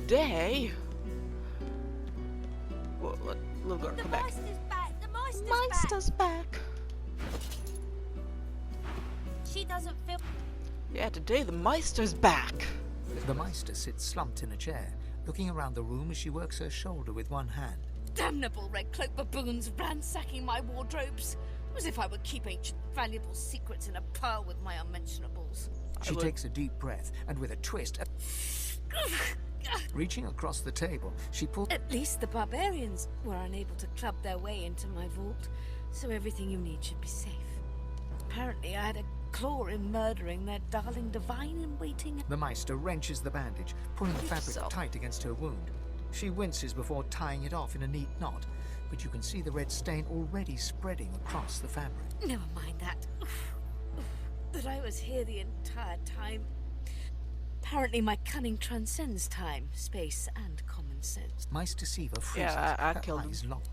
day. What? Little girl, come back. The Meista's back. She doesn't feel. Yeah, today the Meister's back. The Meista sits slumped in a chair, looking around the room as she works her shoulder with one hand. Damnable red cloak baboons ransacking my wardrobes. As if I would keep ancient valuable secrets in a pile with my unmentionables. She takes a deep breath, and with a twist, reaching across the table, she pulls... At least the barbarians were unable to club their way into my vault, so everything you need should be safe. Apparently I had a claw in murdering their darling divine-in-waiting. The Meista wrenches the bandage, pulling the fabric yourself. tight against her wound. She winces before tying it off in a neat knot, but you can see the red stain already spreading across the fabric. Never mind that. That I was here the entire time. Apparently my cunning transcends time, space, and common sense. Meista Siva freezes, Yeah, I her killed him. eyes locked.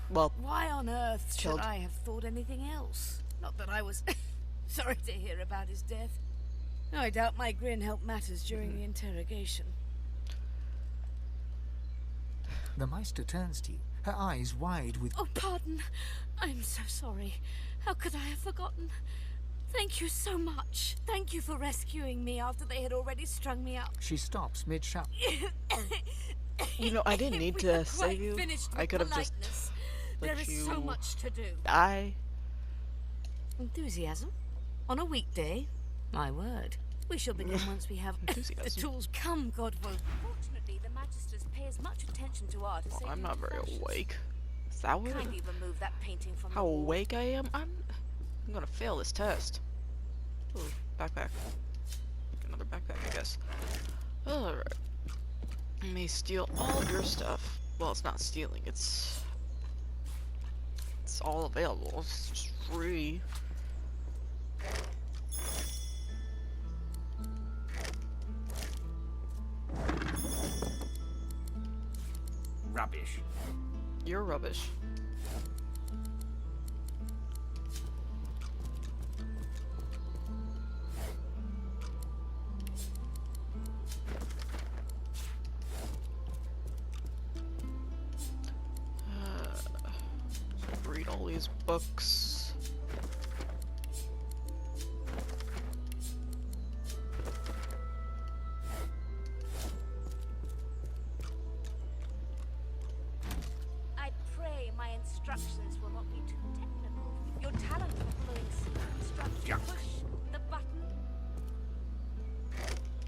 Well, Why on earth Chilled. should I have thought anything else? Not that I was sorry to hear about his death. I doubt my grin helped matters during the interrogation. The Meista turns to you, her eyes wide with... Oh, pardon. I'm so sorry. How could I have forgotten? Thank you so much. Thank you for rescuing me after they had already strung me up. She stops mid-shout. you know, I didn't need We to are save quite you. finished I with could have just politeness. let There is you so much to do. die. Enthusiasm? On a weekday? My word. We shall begin once we have the Enthusiasm. tools. Come, Godwoke. Fortunately, the Magisters pay as much attention to art as they I'm do not to very fashions. awake. Is that what? Kindly remove that painting from How the wall. awake I am? I'm gonna fail this test. Ooh, backpack. Another backpack, I guess. Alright. I may steal all of your stuff. Well, it's not stealing, it's all available. It's just free. Rubbish. You're rubbish. Read all these books. I pray my instructions will not be too technical. Your talent for following secret instructions. Junk. Push the button.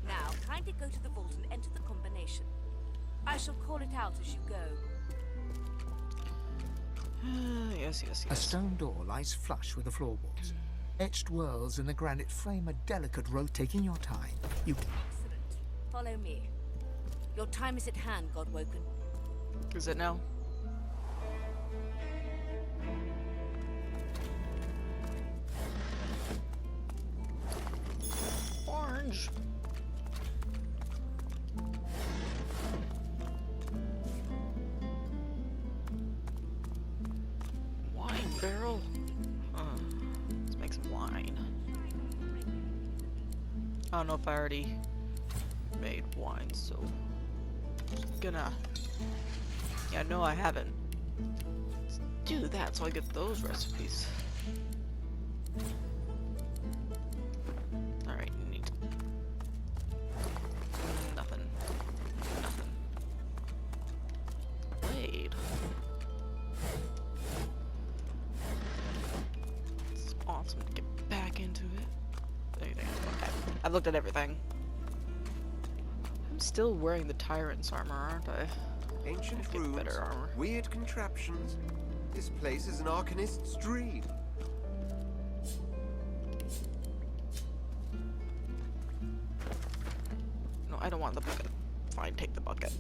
Now, kindly go to the vault and enter the combination. I shall call it out as you go. Yes, yes, A yes. stone door lies flush with the floorboards. Etched whorls in the granite frame a delicate row. Taking your time, you... Excellent. Follow me. Your time is at hand, Godwoken. Is it now? Orange. Wine barrel. Let's make some wine. I don't know if I already made wine, so just gonna. Yeah, no, I haven't. Let's do that so I get those recipes. Alright, neat. Nothing. Nothing. Blade. It's awesome to get back into it. Anything. Okay. I've looked at everything. I'm still wearing the Tyrant's armor, aren't I? Ancient Get runes, better armor. weird contraptions. This place is an Arcanist's dream. No, I don't want the bucket. Fine, take the bucket.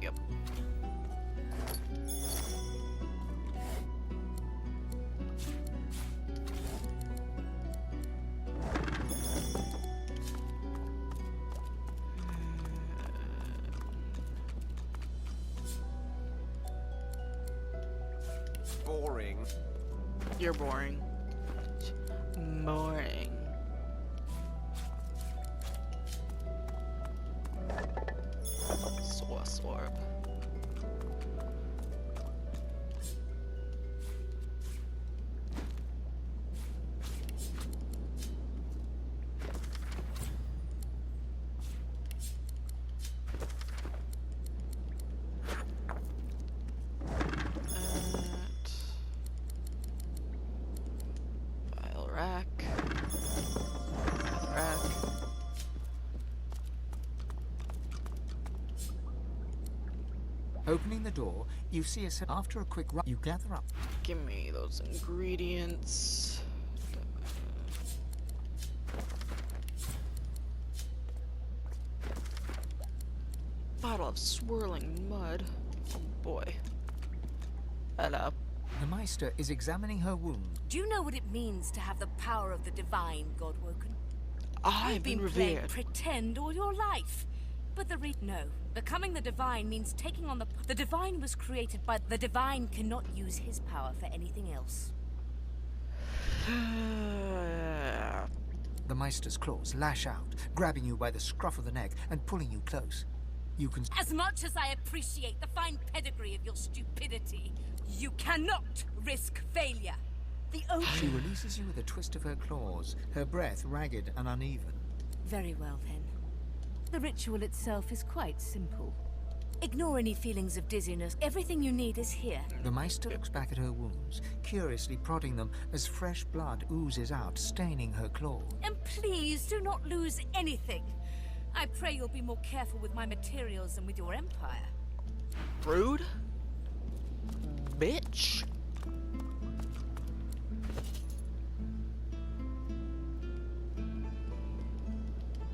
Yep. boring. You're boring. Boring. Source orb. File rack. Rack. Opening the door, you see after a quick run, you gather up. Give me those ingredients. Bottle of swirling mud. Oh boy. Hello. The Meista is examining her wound. Do you know what it means to have the power of the divine, Godwoken? I've You've been playing revered. pretend all your life. But no. Becoming the divine means taking on the divine was created by the divine cannot use his power for anything else. The Meister's claws lash out, grabbing you by the scruff of the neck and pulling you close. You can... As much as I appreciate the fine pedigree of your stupidity, you cannot risk failure. The only... She releases you with a twist of her claws, her breath ragged and uneven. Very well, then. The ritual itself is quite simple. Ignore any feelings of dizziness. Everything you need is here. The Meister looks back at her wounds, curiously prodding them as fresh blood oozes out, staining her claw. And please do not lose anything. I pray you'll be more careful with my materials than with your empire. Rude? Bitch?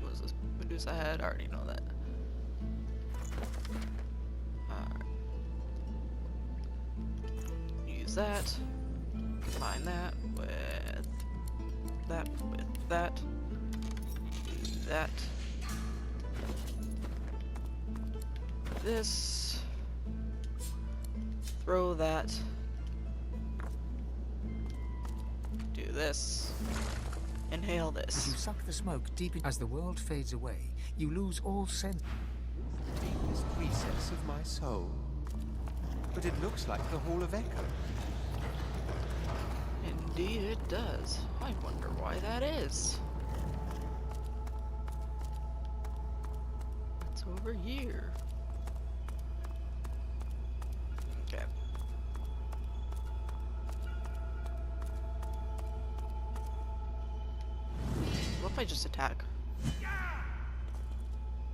What is this? Medusa head? I already know that. Alright. Use that. Combine that with that, with that. Do that. This. Throw that. Do this. Inhale As this. you suck the smoke deep in... As the world fades away, you lose all sense... Deepest recess of my soul. But it looks like the Hall of Echo. Indeed it does. I wonder why that is. It's over here. Okay. What if I just attack?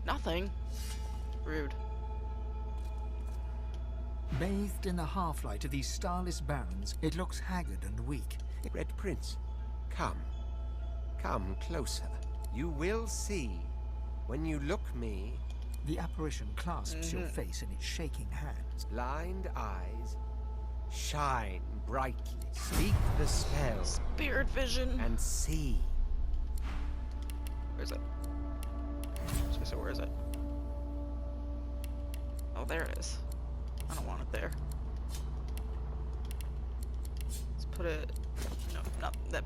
Nothing. Rude. Bathed in the half-light of these starless barrens, it looks haggard and weak. Red Prince, come. Come closer. You will see. When you look me, The apparition clasps your face in its shaking hands. blind eyes, shine brightly. Speak the spell Spirit vision. and see. Where is it? So where is it? Oh, there it is. I don't want it there. Let's put it. No, not that.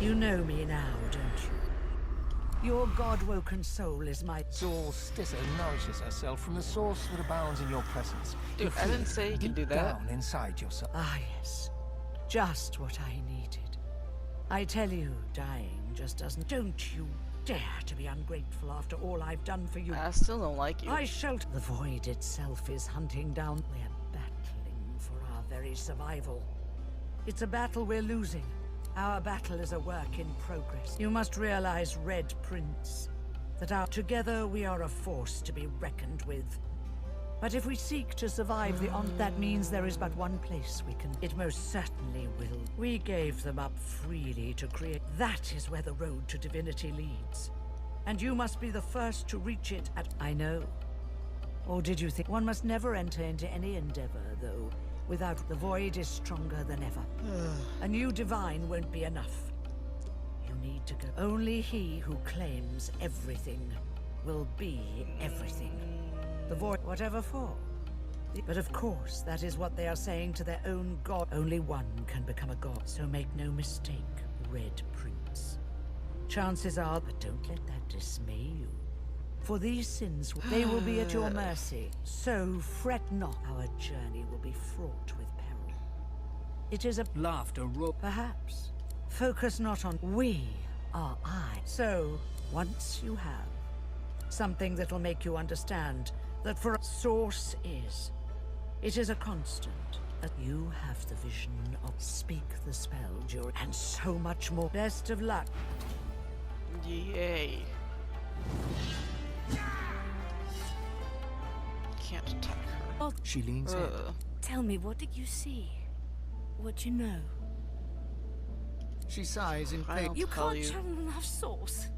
You know me now, don't you? Your God-woken soul is my... Solstice nourishes herself from the source that abounds in your presence. Dude, I didn't say you could do that. Down inside yourself. Ah, yes. Just what I needed. I tell you, dying just doesn't... Don't you dare to be ungrateful after all I've done for you. I still don't like you. I shelter... The void itself is hunting down... We're battling for our very survival. It's a battle we're losing. Our battle is a work in progress. You must realize, Red Prince, that together we are a force to be reckoned with. But if we seek to survive the that means there is but one place we can... It most certainly will. We gave them up freely to create... That is where the road to divinity leads. And you must be the first to reach it at... I know. Or did you think... One must never enter into any endeavor, though. Without the void is stronger than ever. A new divine won't be enough. You need to go. Only he who claims everything will be everything. The void, whatever for. But of course, that is what they are saying to their own god. Only one can become a god, so make no mistake, Red Prince. Chances are, but don't let that dismay you. For these sins, they will be at your mercy. So fret not. Our journey will be fraught with peril. It is a laughter roar, perhaps. Focus not on we are I. So, once you have something that'll make you understand that for a source is, it is a constant. That you have the vision of speak the spell during, and so much more. Best of luck. Yay. Can't attack her. Oh, She leans in. tell me, what did you see? What you know? She sighs in I pain. don't You tell can't you. channel enough source.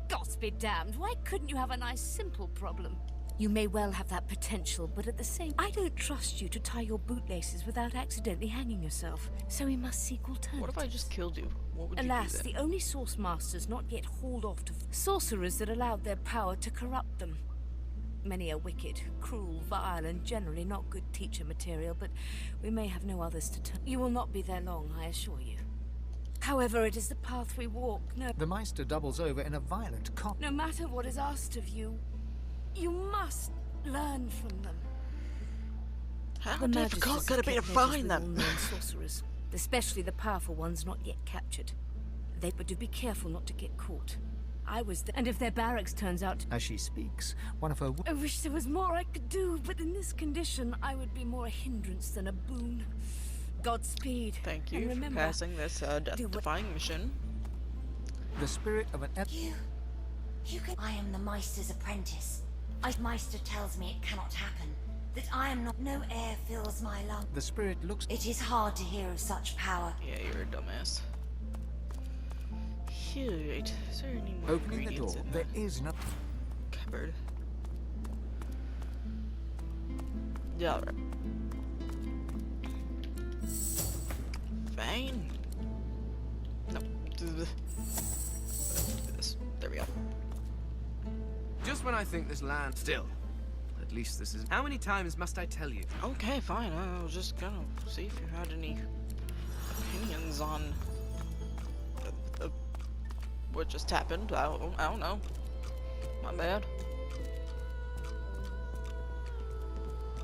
Gods be damned, why couldn't you have a nice simple problem? You may well have that potential, but at the same... I don't trust you to tie your bootlaces without accidentally hanging yourself, so we must seek alternatives. What if I just killed you? What would Alas, you do the then? only source masters not yet hauled off to... sorcerers that allowed their power to corrupt them. Many are wicked, cruel, vile, and generally not good teacher material, but we may have no others to turn. You will not be there long, I assure you. However, it is the path we walk. The Meista doubles over in a violent cough. No matter what is asked of you, you must learn from them. How The difficult Magisters could it be to have kept measures find with them? all known sorcerers, especially the powerful ones not yet captured. But do be careful not to get caught. I was there, and if their barracks turns out... As she speaks, one of her... I wish there was more I could do, but in this condition, I would be more a hindrance than a boon. Godspeed. Thank And you for remember, passing this do what- death-defying mission. The spirit of an... You can. I am the Meister's apprentice. Meister tells me it cannot happen. That I am not. No air fills my lungs. The spirit looks... It is hard to hear of such power. Yeah, you're a dumbass. Right. Is there any more Opening the door, ingredients in there is no... cupboard? Yeah, alright. Fine. No. Do this. There we go. Just when I think this land still. At least this is... How many times must I tell you? Okay, fine. I was just gonna see if you had any opinions on what just happened. I don't know. My bad.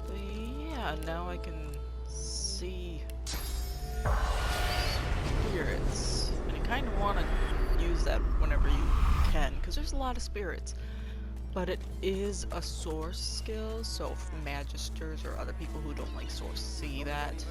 But yeah, now I can see spirits. And you kind of want to use that whenever you can, because there's a lot of spirits. But it is a source skill, so if magisters or other people who don't like source see that,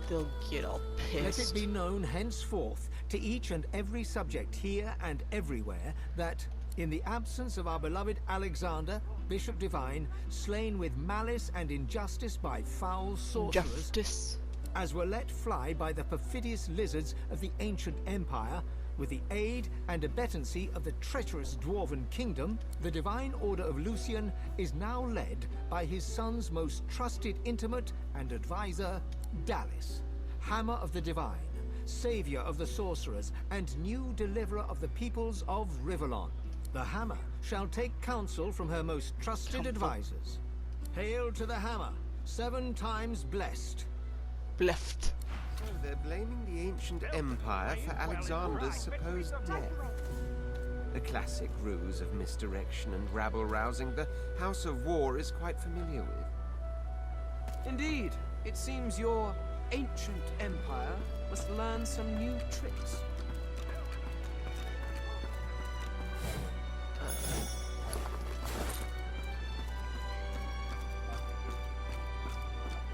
they'll get all pissed. Let it be known henceforth to each and every subject here and everywhere that, in the absence of our beloved Alexander, Bishop Divine, slain with malice and injustice by foul sorcerers, Justice. as were let fly by the perfidious lizards of the ancient empire, with the aid and abettancy of the treacherous dwarven kingdom, the Divine Order of Lucian is now led by his son's most trusted intimate and advisor, Dallis, Hammer of the Divine, savior of the sorcerers, and new deliverer of the peoples of Rivellon. The Hammer shall take counsel from her most trusted advisors. Hail to the Hammer, 7 times blessed. Left. Oh, they're blaming the ancient empire for Alexander's supposed death. A classic ruse of misdirection and rabble-rousing the House of War is quite familiar with. Indeed, it seems your ancient empire must learn some new tricks.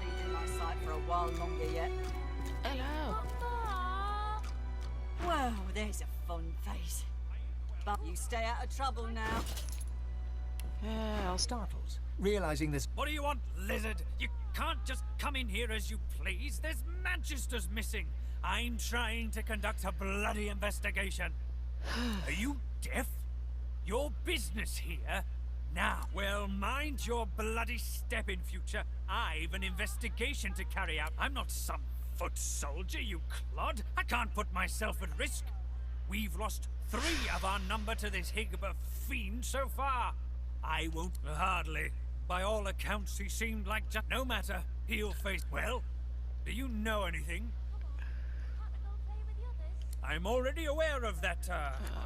Been in my sight for a while longer yet. Hello. Well, there's a fun face. But you stay out of trouble now. Yeah, I'll Startles, realizing this. What do you want, lizard? You can't just come in here as you please. There's Manchester's missing. I'm trying to conduct a bloody investigation. Are you deaf? Your business here? Now, well, mind your bloody step in future. I've an investigation to carry out. I'm not some foot soldier, you clod. I can't put myself at risk. We've lost 3 of our number to this Higba fiend so far. I won't... Hardly. By all accounts, he seemed like just... No matter. He'll face... Well, do you know anything? I'm already aware of that,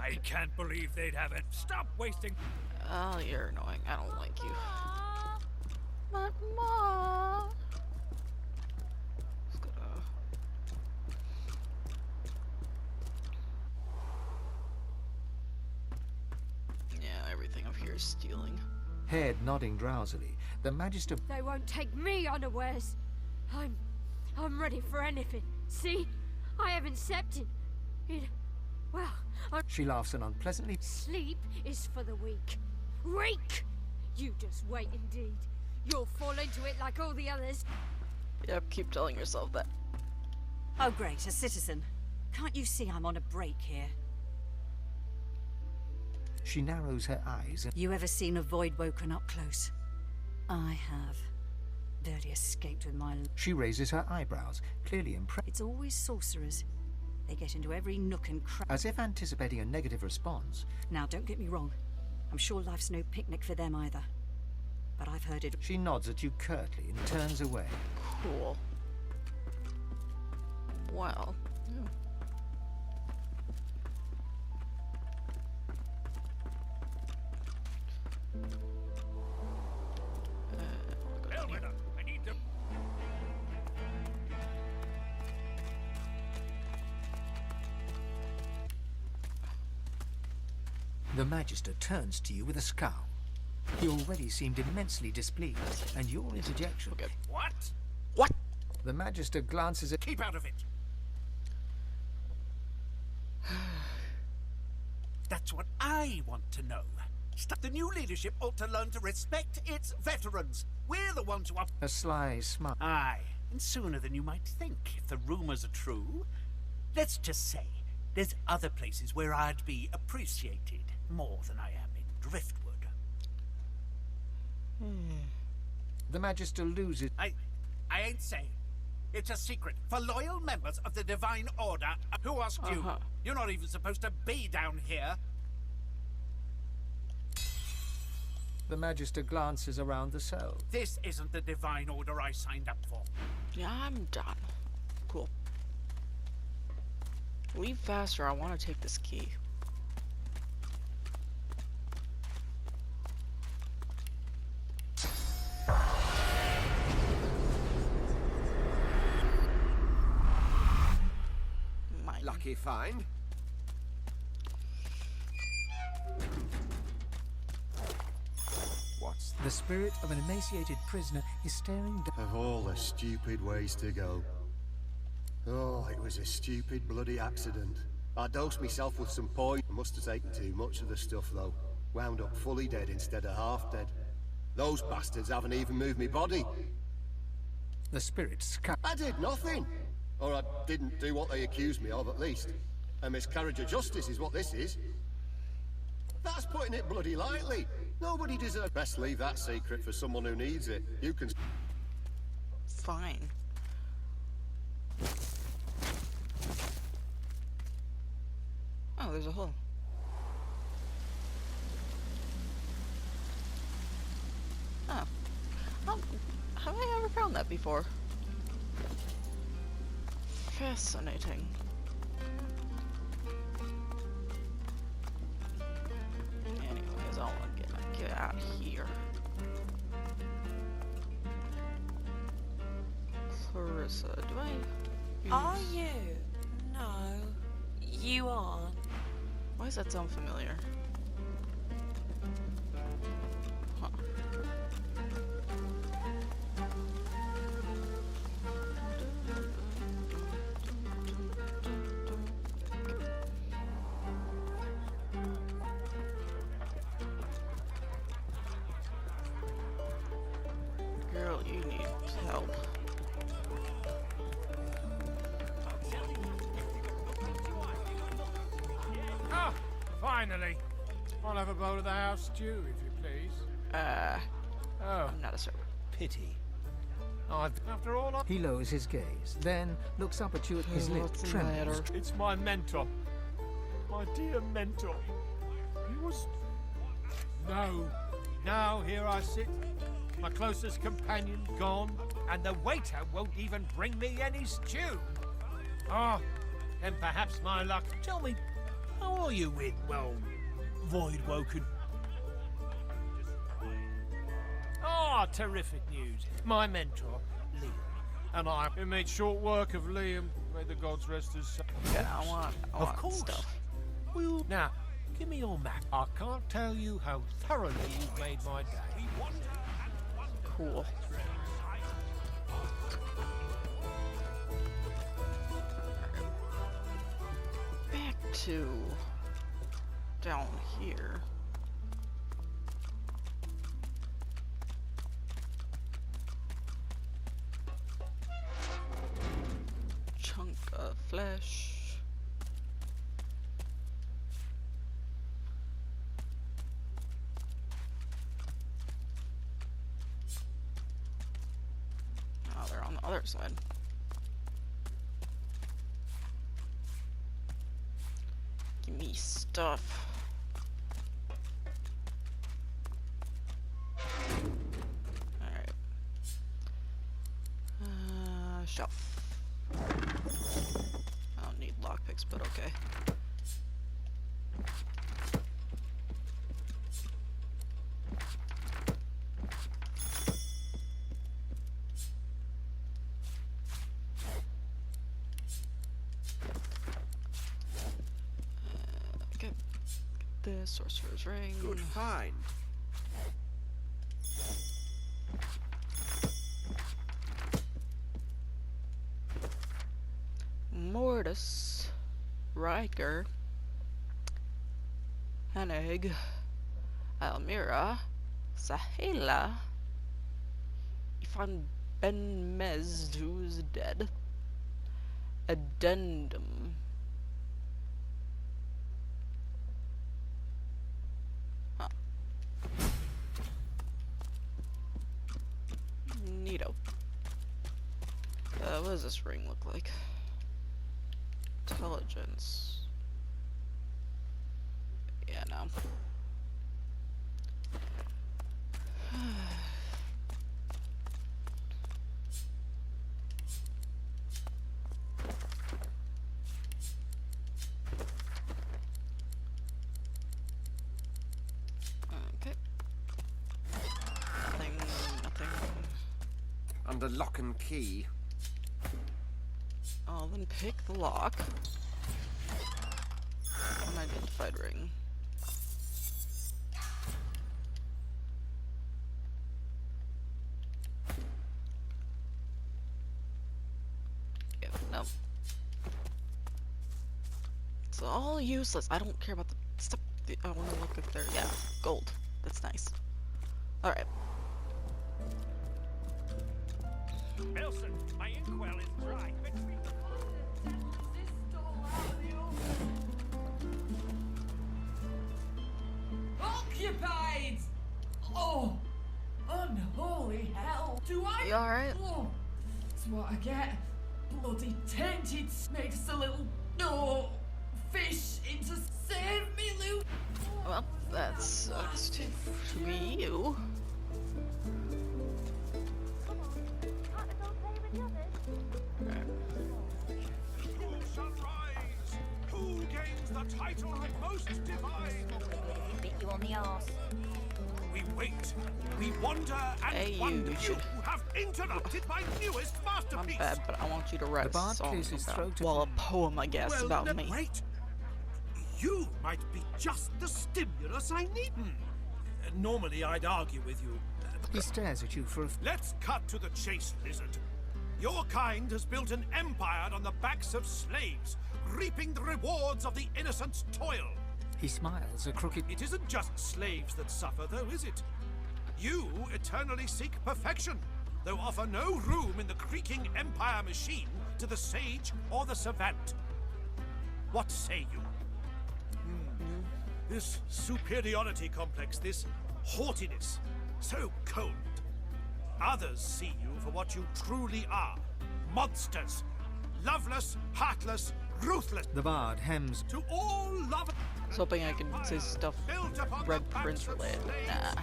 I can't believe they'd have it. Stop wasting... Oh, you're annoying. I don't like you. But Mom. Just gotta... Yeah, everything up here is stealing. Head nodding drowsily, the Magister... They won't take me unawares. I'm ready for anything. See? I haven't slept in... Well, She laughs and unpleasantly... sleep is for the weak. Weak! You just wait indeed. You'll fall into it like all the others. Yep, keep telling yourself that. Oh, great, a citizen. Can't you see I'm on a break here? She narrows her eyes and... You ever seen a void woken up close? I have. Barely escaped with my... She raises her eyebrows, clearly impressed. It's always sorcerers. They get into every nook and cranny. As if anticipating a negative response, Now, don't get me wrong. I'm sure life's no picnic for them either. But I've heard it... she nods at you curtly and turns away. Cool. Well. Yeah. Elvina, I need to... The Magister turns to you with a scowl. He already seemed immensely displeased, and your interjection... Okay. What? What? The Magister glances at... Keep out of it. That's what I want to know. The new leadership ought to learn to respect its veterans. We're the ones who are... A sly smile. Aye, and sooner than you might think, if the rumors are true. Let's just say, there's other places where I'd be appreciated more than I am in Driftwood. The Magister loses... I ain't saying. It's a secret for loyal members of the Divine Order. Who asked you? You're not even supposed to be down here. The Magister glances around the cell. This isn't the Divine Order I signed up for. Yeah, I'm done. Cool. Leave faster. I want to take this key. Lucky find. What's The spirit of an emaciated prisoner is staring down. Of all the stupid ways to go. Oh, it was a stupid bloody accident. I dosed myself with some poison. I must have taken too much of the stuff, though. Wound up fully dead instead of half dead. Those bastards haven't even moved me body. The spirit scowl. I did nothing. Or I didn't do what they accused me of, at least. A miscarriage of justice is what this is. That's putting it bloody lightly. Nobody deserves... Best leave that secret for someone who needs it. You can... Fine. Oh, there's a hole. Oh. Have I ever found that before? Fascinating. Anyways, I want to get out of here. Clarissa, do I... Are you? No, you aren't. Why does that sound familiar? Huh. Girl, you need help. Ah, finally. I'll have a bowl of the house stew, if you please. Oh, I'm not a servant. Pity. After all, He lowers his gaze, then looks up at you at his lip What's the trembles. it's my mentor. my dear mentor. He was... No. Now here I sit, my closest companion gone, and the waiter won't even bring me any stew. Ah, then perhaps my luck... Tell me, how are you in, well, Voidwoken? Ah, terrific news. My mentor, Liam, and I have made short work of Liam. May the gods rest his soul. Yeah, I want Of course. stuff. Well, now, give me your map. I can't tell you how thoroughly you've made my day. Cool. Back to down here. Chunk of flesh. Oh, they're on the other side. Give me stuff. Alright. Shelf. I don't need lockpicks, but okay. Get the sorcerer's ring. Good find. Mortis, Riker, Hennig, Almira, Sahela, Ifan Ben Mez, who's dead, Addendum. Huh. Neato. What does this ring look like? Intelligence. Yeah, no. Okay. Nothing. Under lock and key. I'll then pick the lock. Unidentified ring. Yeah, no. It's all useless. I don't care about the stuff. I want to look if they're, yeah, gold. That's nice. Alright. Nelson, my inkwell is dry. Occupied! Oh! Unholy hell! Do I? You alright? Oh, it's what I get. Bloody tainted makes a little fish into save me, Luke. Well, that sucks to be you. Who gains the title of most divine? Bit you on the arse. We wait, we wonder, and Hey, wonder. you You should- have interrupted my newest Not masterpiece. bad, but I want you to write The a bard song clears his about, throat well, a poem, I guess, Well, about then me. wait. You might be just the stimulus I need. Normally I'd argue with you. He stares at you for a... Let's cut to the chase, lizard. Your kind has built an empire on the backs of slaves, reaping the rewards of the innocent's toil. He smiles, a crooked... It isn't just slaves that suffer, though, is it? You eternally seek perfection, though offer no room in the creaking empire machine to the sage or the savant. What say you? This superiority complex, this haughtiness, so cold. Others see you for what you truly are. Monsters. Loveless, heartless, ruthless. The bard hems. To all love. I was hoping I could say stuff Red Prince related. Nah.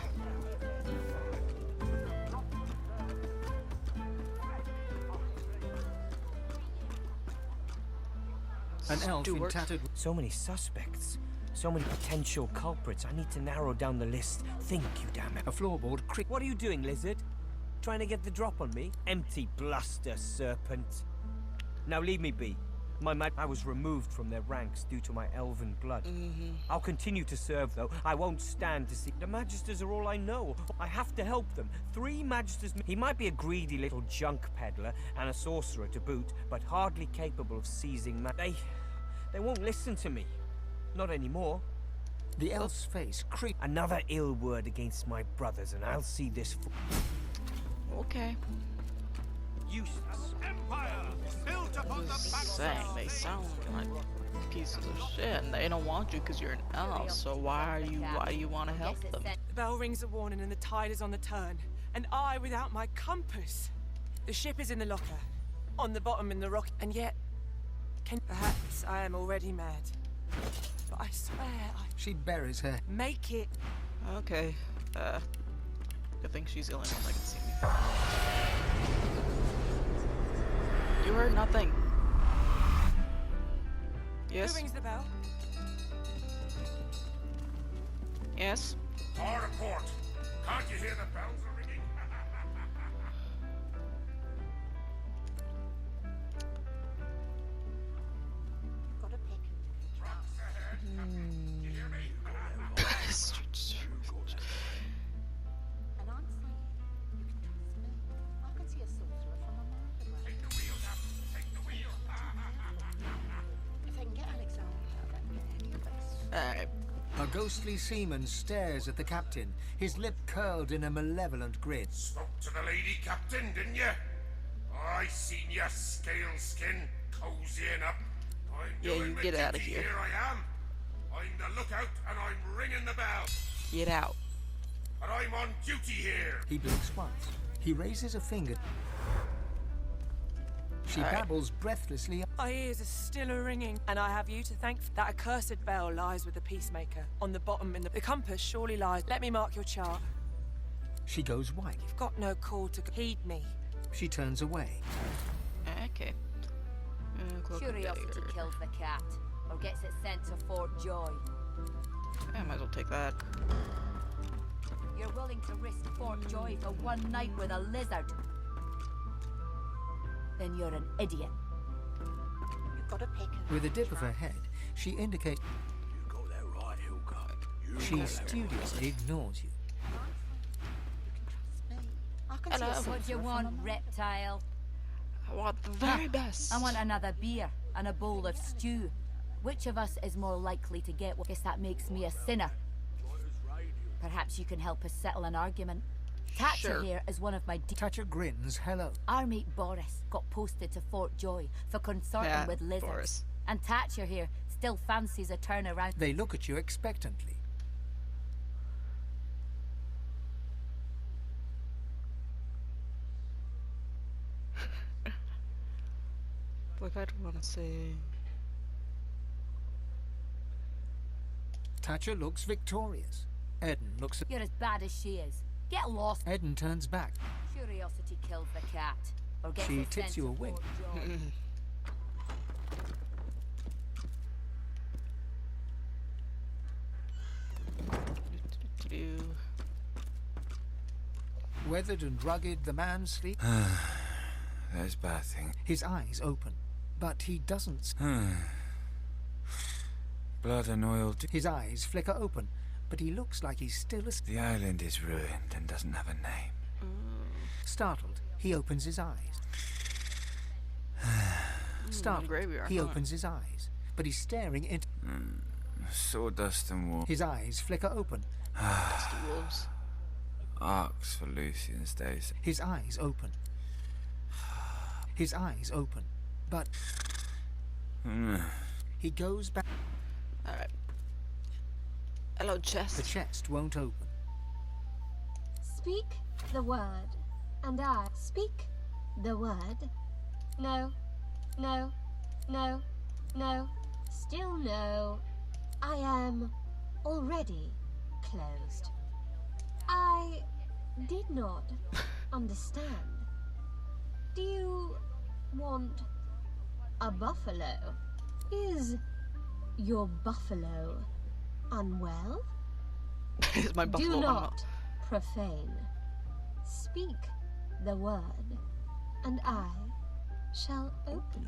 An elf in Stewart. tattered. So many suspects. So many potential culprits. I need to narrow down the list. Think, you damn it. A floorboard creak. What are you doing, lizard? Trying to get the drop on me? Empty bluster, serpent. Now leave me be. I was removed from their ranks due to my elven blood. I'll continue to serve, though. I won't stand to see. The Magisters are all I know. I have to help them. 3 Magisters. He might be a greedy little junk peddler and a sorcerer to boot, but hardly capable of seizing They won't listen to me. Not anymore. The elf's face creak. Another ill word against my brothers, and I'll see this. Okay. Useless. Empire built upon the Saying they sound like pieces of shit, and they don't want you because you're an elf. So why do you want to help them? The bell rings a warning and the tide is on the turn. And I without my compass. The ship is in the locker. On the bottom in the rock. And yet... Perhaps I am already mad. But I swear She buries her. Make it. Okay. Good thing she's the only one that can see me. You heard nothing. Yes? Who rings the bell? Yes? Our report. Can't you hear the bells are ringing? Got a pick. Trucks ahead. Do you hear me? And I'm saying, you can trust me. I can see a sorcerer from a mile away. Take the wheel, Captain. Take the wheel. If I can get Alexander, then get any of us. Alright. A ghostly seaman stares at the captain, his lip curled in a malevolent grin. Spoke to the lady, Captain, didn't you? I seen ya, scale skin, cozying up. I'm Yeah, doing you my get outta duty here. I am. I'm the lookout, and I'm ringing the bell. Get out. And I'm on duty here. He blinks once. He raises a finger. She babbles breathlessly. My ears are still a-ringing, and I have you to thank. That accursed bell lies with the peacemaker. On the bottom in the compass surely lies. Let me mark your chart. She goes white. You've got no call to heed me. She turns away. Okay. Curiosity kills the cat, or gets it sent to Fort Joy. I might as well take that. You're willing to risk Fort Joy for one night with a lizard? Then you're an idiot. You've got a pick. With a dip of her head, she indicates. You got that right, Hilka. She studiously ignores you. Hello. What do you want, reptile? I want the very best. I want another beer and a bowl of stew. Which of us is more likely to get what? Guess that makes me a sinner. Perhaps you can help us settle an argument. Thatcher Sure. here is one of my... Thatcher grins hello. Our mate Boris got posted to Fort Joy for consorting Yeah, with lizards. Boris. And Thatcher here still fancies a turn around. They look at you expectantly. Like, I don't want to say... Thatcher looks victorious. Eden looks at... You're as bad as she is. Get lost. Eden turns back. Curiosity kills the cat. Or gets She it tips sent you to a wink. Fort Joy. Weathered and rugged, the man sleeps. There's bad thing. His eyes open, but he doesn't. Blood and oil. His eyes flicker open, but he looks like he's still asleep. The island is ruined and doesn't have a name. Startled, he opens his eyes. Startled, graveyard, he huh? opens his eyes, but he's staring into... Sawdust and war. His eyes flicker open. Dusty wolves. Arcs for Lucian's days. His eyes open. His eyes open, but... He goes back. Alright. Hello, chest. The chest won't open. Speak the word, and I speak the word. No, no, no, No, still no. I am already closed. I did not understand. Do you want a buffalo? Is your buffalo unwell? Is my buffalo Do unwell? not profane. Speak the word, and I shall open.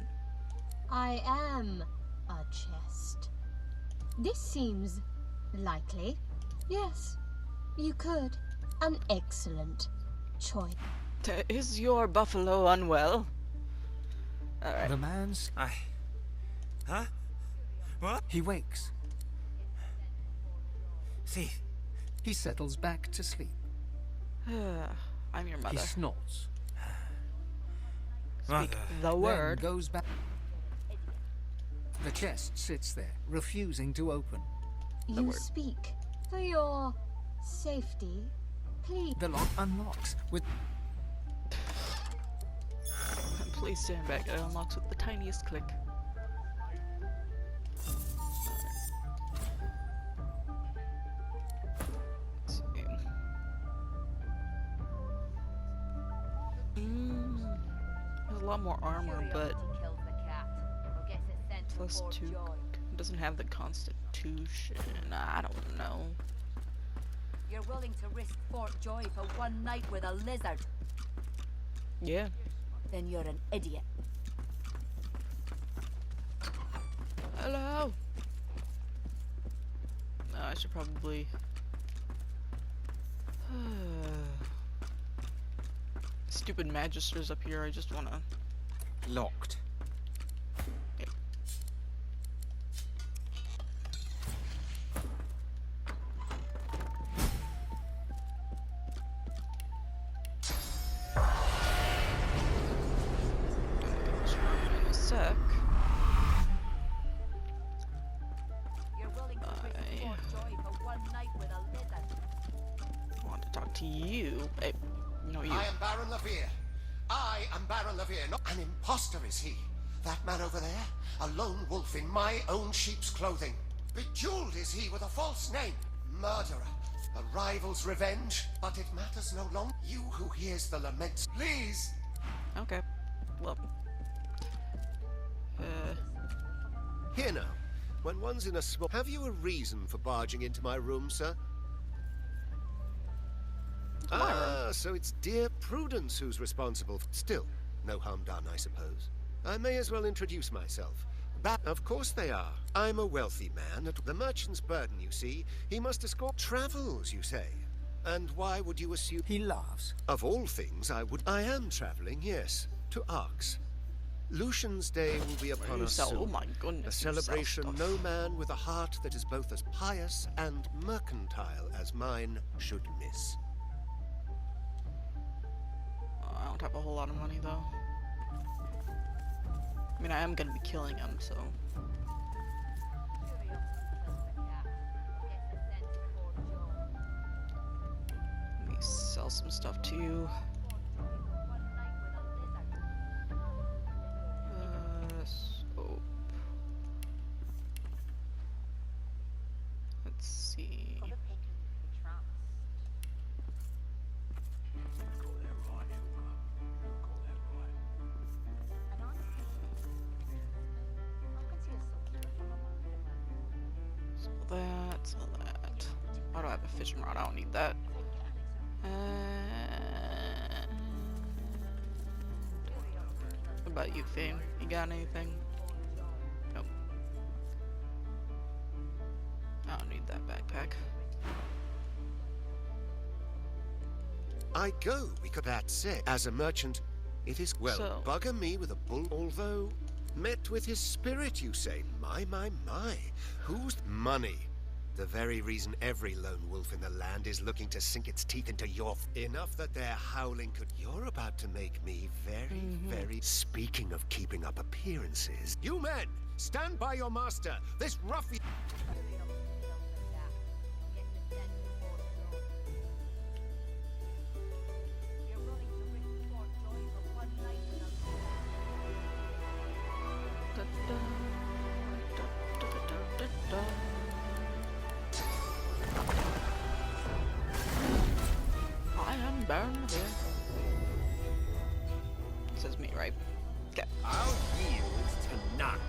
I am a chest. This seems likely. Yes, you could. An excellent choice. Is your buffalo unwell? Alright. The man's... Huh? What? He wakes. See. He settles back to sleep. I'm your mother. He snorts. Speak the word. Then goes back. The chest sits there, refusing to open. You speak for your safety, please. The lock unlocks with... Please stand back. It unlocks with the tiniest click. Let's see. There's a lot more armor, but +2 doesn't have the constitution. I don't know. You're willing to risk Fort Joy for one night with a lizard? Yeah. Then you're an idiot. Hello. I should probably. Stupid magisters up here. I just wanna. Locked. Sec. You're willing to risk Fort Joy for one night with a lizard? I want to talk to you. Hey, no, you. I am Baron Levere. I am Baron Levere. Not an imposter is he. That man over there, a lone wolf in my own sheep's clothing. Bejeweled is he with a false name. Murderer. A rival's revenge. But it matters no longer. You who hears the laments. Please. Okay. Well. Here now. When one's in a small... Have you a reason for barging into my room, sir? So it's dear Prudence who's responsible. Still, no harm done, I suppose. I may as well introduce myself. Of course they are. I'm a wealthy man. At the merchant's burden, you see. He must escort travels, you say. And why would you assume... He laughs. Of all things, I am traveling, yes. To Arx. Lucian's Day will be upon us soon. Oh my goodness. A celebration no man with a heart that is both as pious and mercantile as mine should miss. I don't have a whole lot of money though. I mean, I am gonna be killing him, so. Let me sell some stuff to you. Soap. Let's see. Sell that. Why do I have a fishing rod? I don't need that. What about you, Fame? You got anything? Nope. I don't need that backpack. I go, because that said, as a merchant, it is, well, So- bugger me with a bull, although, met with his spirit, you say. My, who's money? The very reason every lone wolf in the land is looking to sink its teeth into your... Enough that they're howling could... You're about to make me very... Speaking of keeping up appearances... You men! Stand by your master! This ruffian... Baron Levere. Says me, right? Okay. I'll yield to none.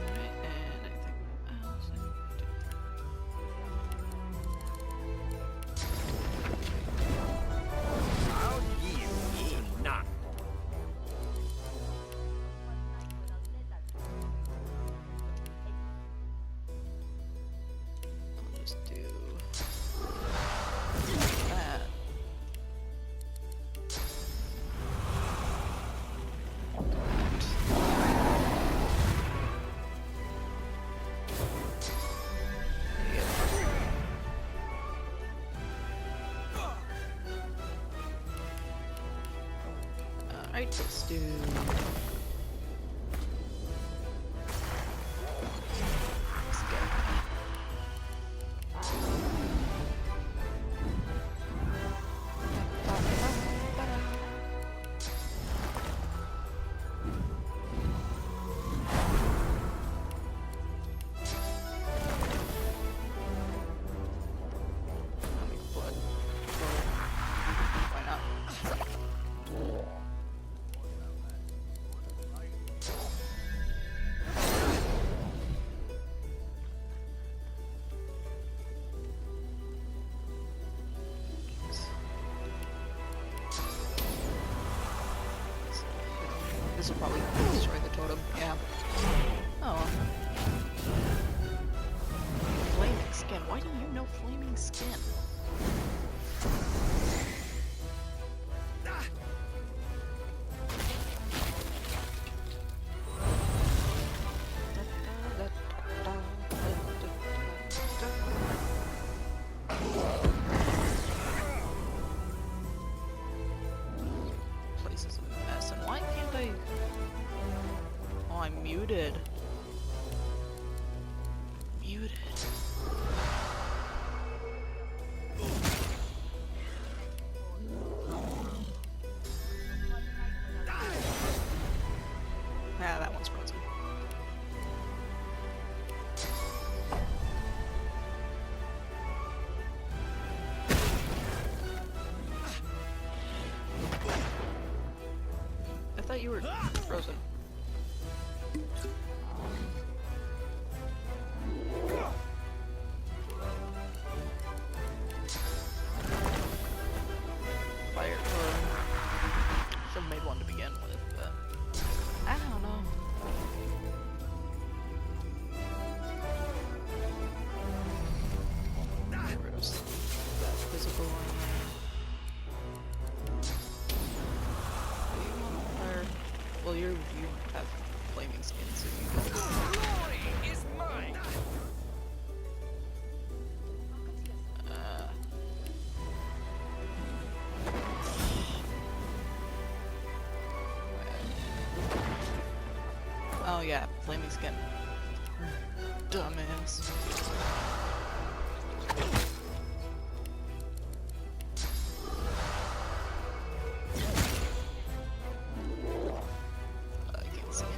Alright, and anything else I need to do? I'll yield to none. I'll just do that. Alright, let's do... Let's go. Why not? This will probably destroy the totem. Yeah. Oh. Flaming skin. Why do you know flaming skin? Place is a mess, and why can't I? Oh, I'm muted. Muted. Ah, that one's frozen. I thought you were frozen. Fire totem. Should have made one to begin with, but I don't know. Gross. That physical one. Well, you have flaming skin, so you go. Glory is mine. Oh yeah, flaming skin. Dumbass. I can't see it.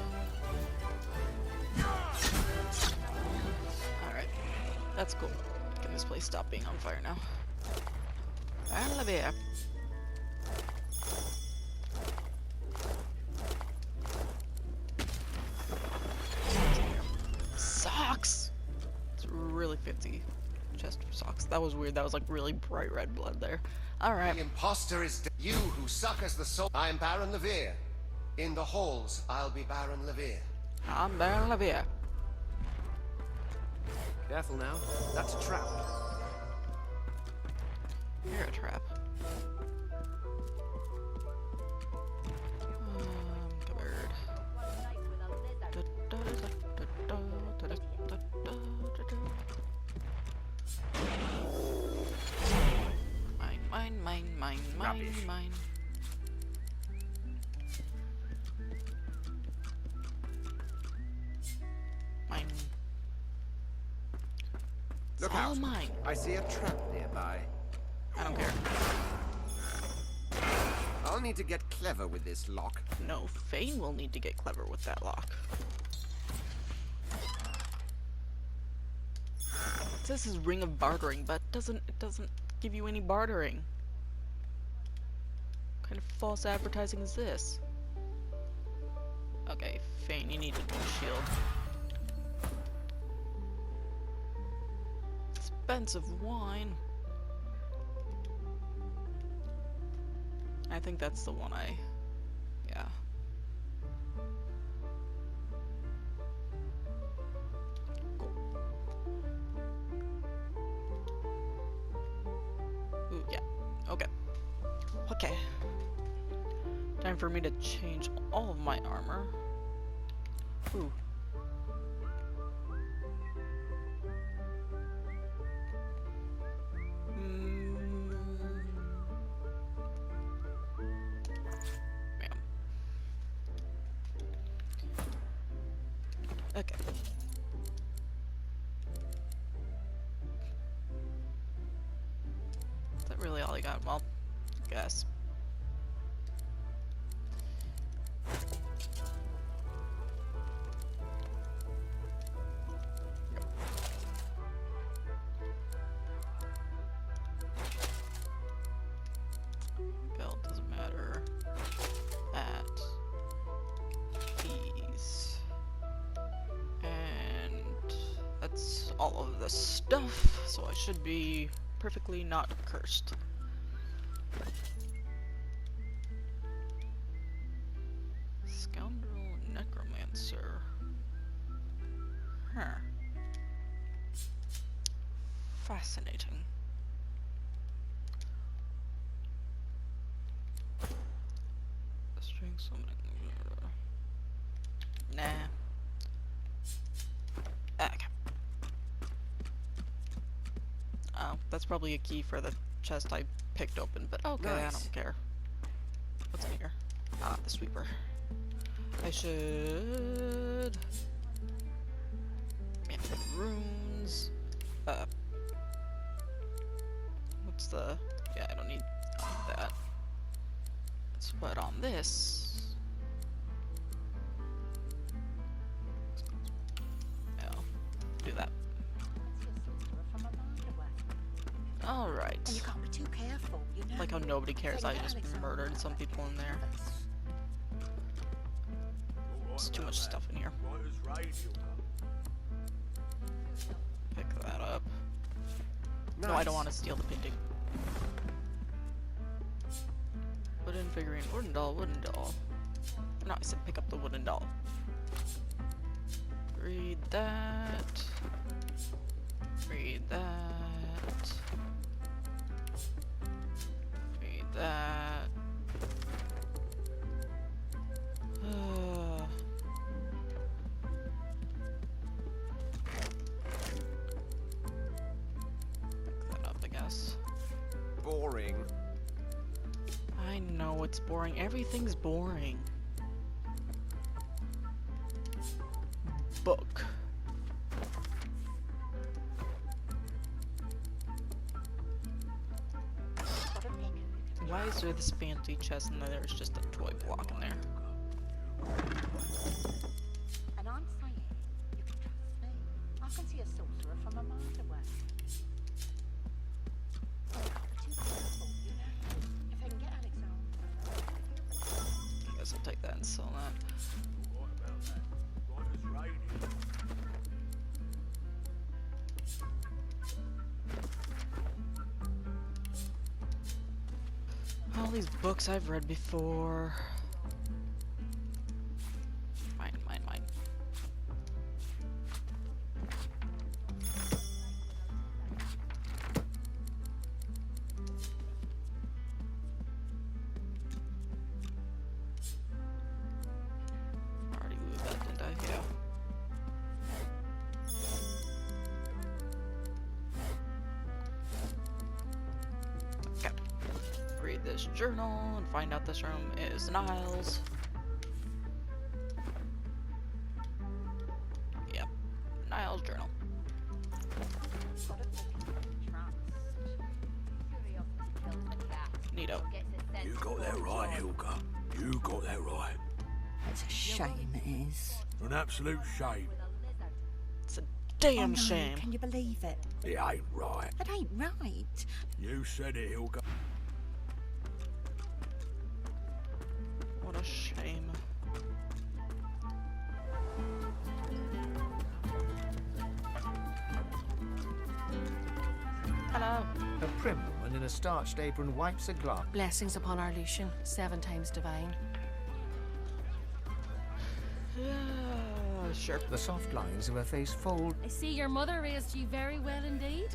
Alright. That's cool. Can this place stop being on fire now? Olivia. Socks! It's really fancy chest of socks. That was weird. That was like really bright red blood there. Alright. The imposter is you who suckers the soul. I'm Baron Levere. In the halls, I'll be Baron Levere. I'm Baron Levere. Careful now. That's a trap. You're a trap. Cupboard. Mine. Mine. Look It's all out. mine. I see a trap nearby. I don't care. I'll need to get clever with this lock. No, Fane will need to get clever with that lock. says this is Ring of Bartering, but it doesn't give you any bartering. What kind of false advertising is this? Okay, Fane, you need a new shield. Expensive wine. I think that's the one yeah. Cool. Ooh, yeah. Okay. Okay. Time for me to change all of my armor. Ooh. Okay. Is that really all I got? Well, I guess. Belt doesn't matter. That. These. And that's all of the stuff, so I should be perfectly not cursed. Scoundrel Necromancer. Huh. Fascinating. Strength summoning. Nah. Okay. Oh, that's probably a key for the chest I picked open, but okay, Nice. I don't care. What's in here? Ah, the sweeper. I should... Yeah, runes. What's the... Yeah, I don't need that. Let's put on this. Do that. Alright. And you can't be too careful, you know. Like how nobody cares I just murdered some people in there. There's too much stuff in here. Pick that up. No, I don't want to steal the painting. Wooden figurine, wooden doll, wooden doll. No, I said pick up the wooden doll. Read that. Read that. Read that. Pick that up, I guess. Boring. I know it's boring. Everything's boring. Book. Why is there this fancy chest and then there's just a toy block in there? And I'm saying, you can trust me. I can see a sorcerer from a mile away. You can't be too careful, you know. If I can get Alexander. I guess I'll take that and sell that. All these books I've read before. Mine, mine, mine. Already moved that, didn't I? Yeah. Okay. Read this journal and find out this room is Niles. Yep. Niles journal. Neato. You got that right, Hilka. You got that right. It's a shame it is. An absolute shame. It's an damn no, shame. Can you believe it? It ain't right. It ain't right. You said it, he'll go. What a shame. Hello. A prim woman in a starched apron wipes a glass. Blessings upon our Lucian, 7 times divine. Sure. The soft lines of her face fold. I see your mother raised you very well indeed.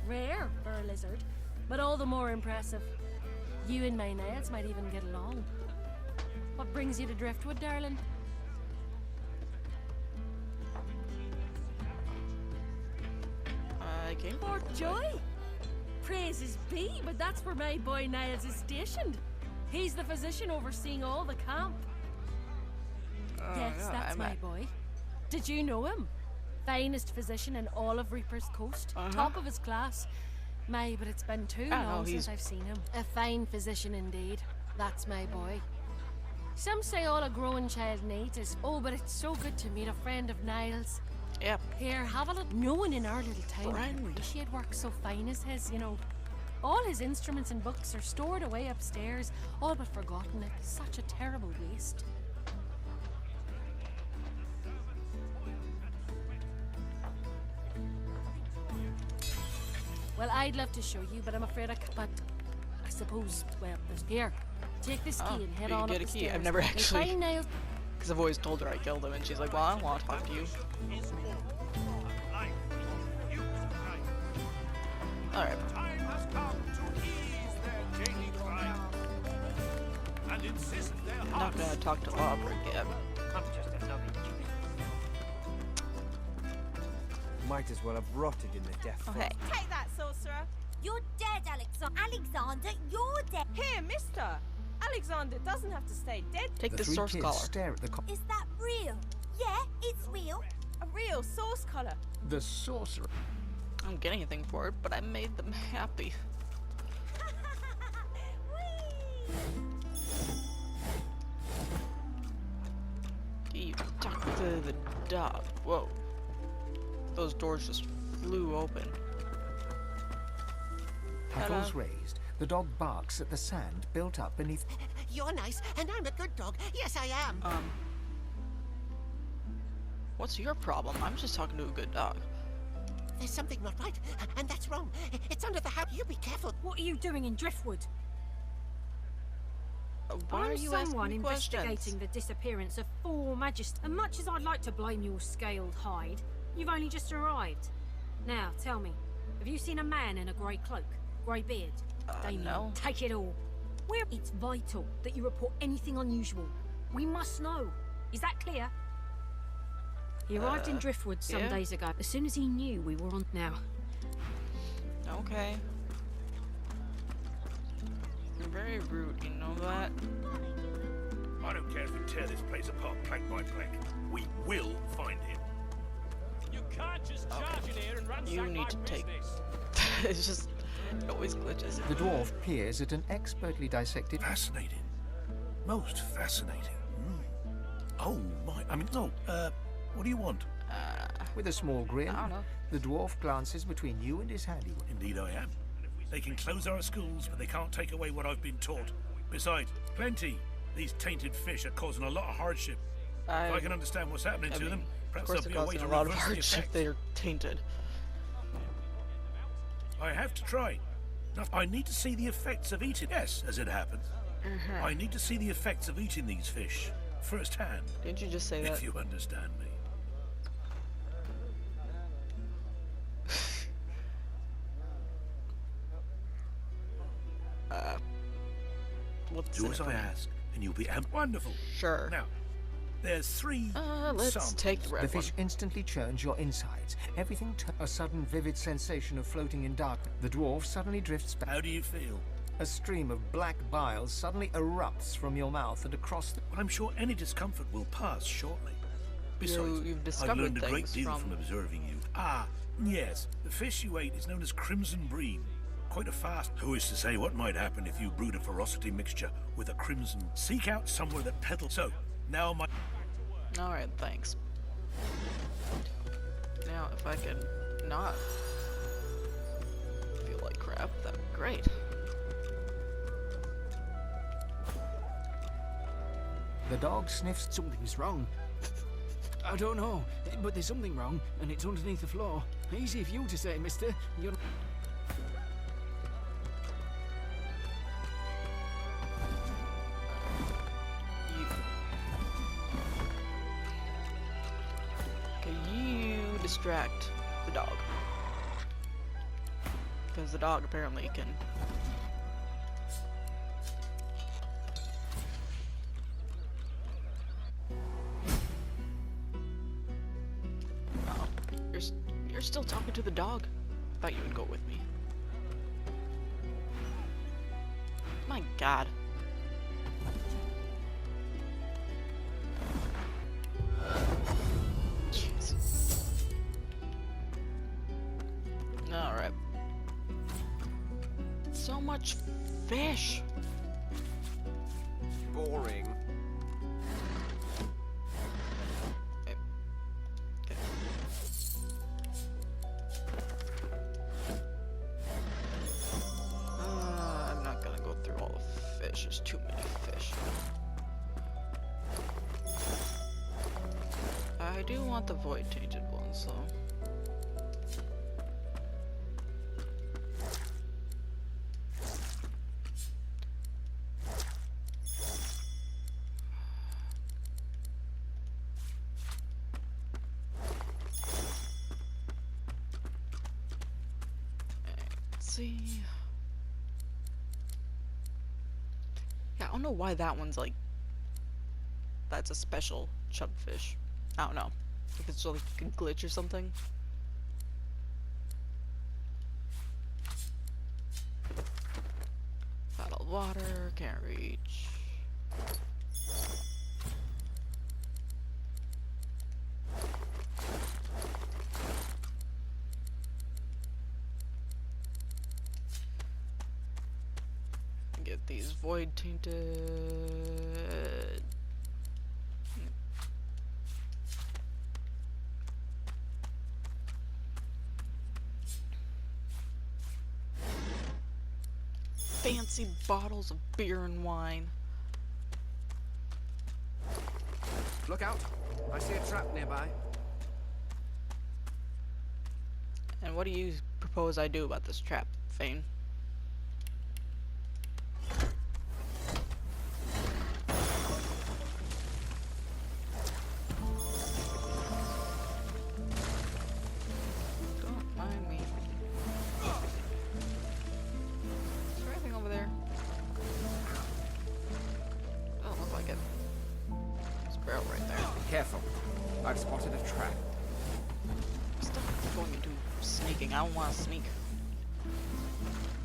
Rare for a lizard, but all the more impressive. You and my nails might even get along. What brings you to Driftwood, darling? I came for joy. Praises be, but that's where my boy Niles is stationed. He's the physician overseeing all the camp. Yes, yeah, that's my boy. Did you know him? Finest physician in all of Reaper's Coast. Top of his class. My, but it's been too long since I've seen him. A fine physician indeed. That's my boy. Some say all a growing child needs is, oh, but it's so good to meet a friend of Niles. Yep. Here, have a look. No one in our little town can appreciate work so fine as his, you know. All his instruments and books are stored away upstairs, all but forgotten. It's such a terrible waste. Well, I'd love to show you, but I'm afraid I can't. But I suppose, well, there's here. Take this key and head on up the stairs. I've never actually, Find Niles. because I've always told her I killed him, and she's like, "Well, I don't want to talk to you." All right. I'm not gonna talk to Aubrey again. Might as well have rotted in the death. Okay. Take that, sorcerer. You're dead, Alexander, you're dead. Here, mister. Alexander doesn't have to stay dead. Take The the three source kids collar. stare at the Is that real? Yeah, it's real. A real source collar. The sorcerer. I don't get anything for it, but I made them happy. You talk to the dog. Whoa. Those doors just flew open. Hackles raised. The dog barks at the sand built up beneath. You're nice, and I'm a good dog. Yes, I am. What's your problem? I'm just talking to a good dog. There's something not right, and that's wrong. It's under the house. You be careful. What are you doing in Driftwood? Why are you asking someone me investigating questions? the disappearance of 4 Magists. And much as I'd like to blame your scaled hide, you've only just arrived. Now, tell me, have you seen a man in a grey cloak, grey beard? Damien, no. take it all. It's vital that you report anything unusual. We must know. Is that clear? He arrived in Driftwood some yeah. days ago, as soon as he knew we were on now. Okay. You're very rude, you know that? I don't care if we tear this place apart plank by plank. We will find him. You can't just charge in here and ransack You need to take... It's just... It always glitches. The dwarf peers at an expertly dissected... Fascinating. Most fascinating. Oh, my... I mean, no, what do you want? With a small grin, I don't know. the dwarf glances between you and his handiwork. Indeed I am. They can close our schools, but they can't take away what I've been taught. Besides, plenty. These tainted fish are causing a lot of hardship. If I can understand what's happening to them, perhaps Of course, there'll be a way they're to causing a lot of reverse the hardship. effect. They're tainted. I have to try. I need to see the effects of eating. Yes, as it happens. I need to see the effects of eating these fish firsthand. Didn't you just say that? If you understand me. What's Do as I ask, and you'll be wonderful. Sure. Now, there's 3 let's samples. take the red The fish instantly churns your insides. Everything a sudden vivid sensation of floating in darkness. The dwarf suddenly drifts back. How do you feel? A stream of black bile suddenly erupts from your mouth and across the... I'm sure any discomfort will pass shortly. Besides, You've I've discovered learned a great things deal from observing you. Ah, yes. The fish you ate is known as crimson bream. Quite a fast. Who is to say what might happen if you brewed a ferocity mixture with a crimson? Seek out somewhere that peddles. So, now my... Alright, thanks. Now, If I could not feel like crap, that'd be great. The dog sniffs. Something's wrong. I don't know, but there's something wrong, and it's underneath the floor. Easy for you to say, mister. You're... You distract the dog. Because the dog apparently can... Oh, you're still talking to the dog? Thought you would go with me. My god. Alright. So much fish. Boring. I'm not gonna go through all the fish. There's too many fish. I do want the void tainted ones, though. See. Yeah, I don't know why that one's like. That's a special chubfish. I don't know. If it's like a glitch or something. Bottled water, can't reach. Get these void tainted. Fancy bottles of beer and wine. Look out! I see a trap nearby. And what do you propose I do about this trap, Fane? Don't mind me. Is there anything over there? Doesn't look like it. There's a barrel right there. Be careful. I've spotted a trap. Stop going into sneaking. I don't want to sneak.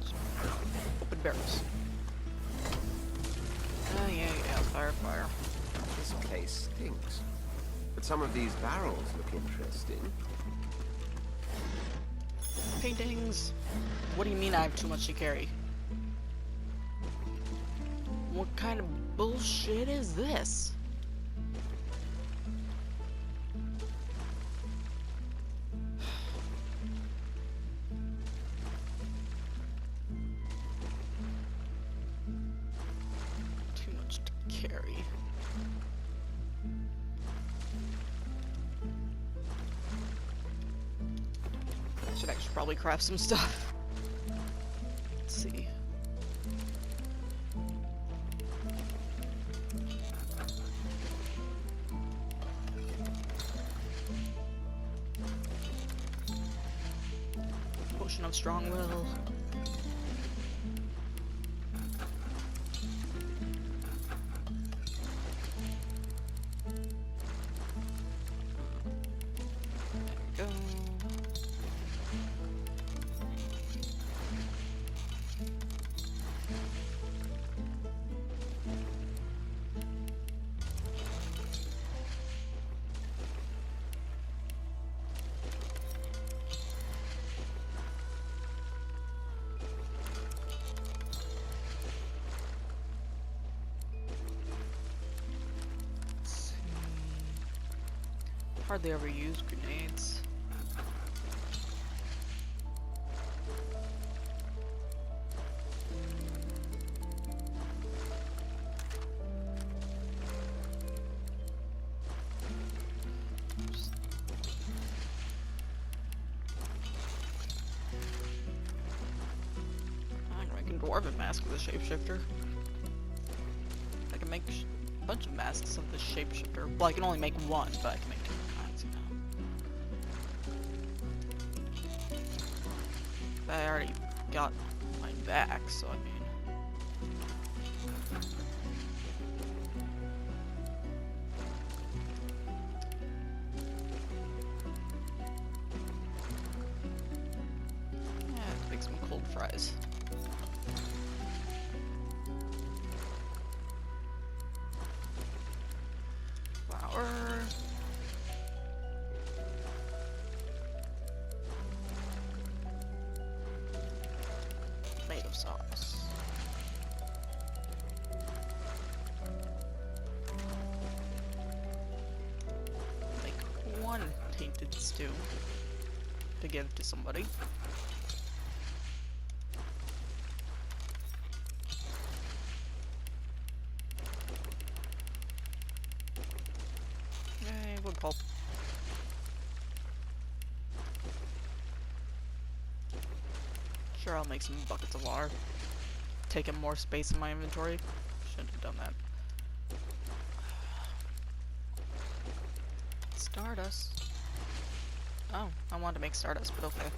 Just open barrels. Oh yeah, fire, fire. This place stinks. But some of these barrels look interesting. Paintings. What do you mean I have too much to carry? What kind of bullshit is this? Too much to carry. Should actually probably craft some stuff. Let's see. Potion of strong will. There we go. Hardly ever use grenades. dwarven mask with a shapeshifter. I can make a bunch of masks of the shapeshifter. Well, I can only make one, but I can make different kinds, you know. I already got mine back, so I mean. Yeah, let's make some cold fries. Flour. Tomato sauce. Make one tainted stew to give to somebody. Yay, wood pulp. Sure, I'll make some buckets of water. Taking more space in my inventory. Shouldn't have done that. Stardust. Oh, I wanted to make stardust, but okay.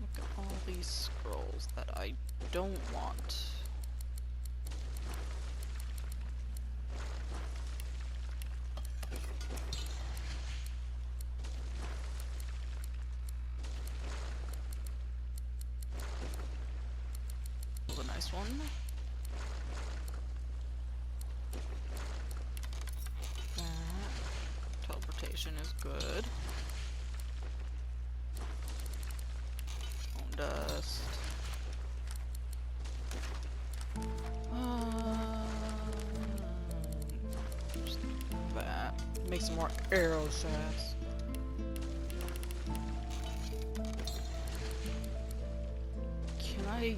Look at all these scrolls that I don't want. A nice one. Teleportation is good. Bone dust. Just that. Make some more arrow shafts. Can I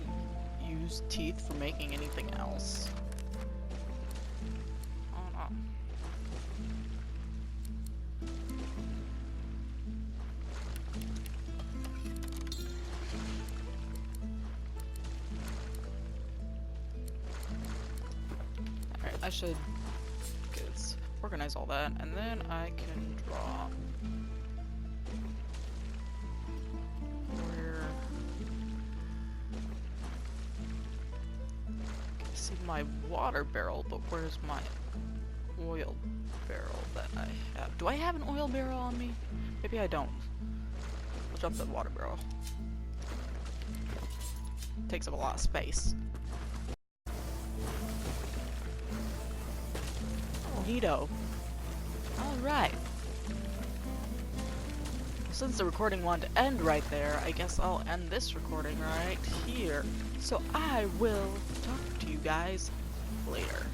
use teeth for making anything else? Oh no. Alright, I should organize all that, and then I can draw where I see my water barrel, but where's my oil barrel that I have? Do I have an oil barrel on me? Maybe I don't. I'll jump that water barrel. Takes up a lot of space. Neato. Alright. Since the recording wanted to end right there, I guess I'll end this recording right here. So I will talk to you guys later.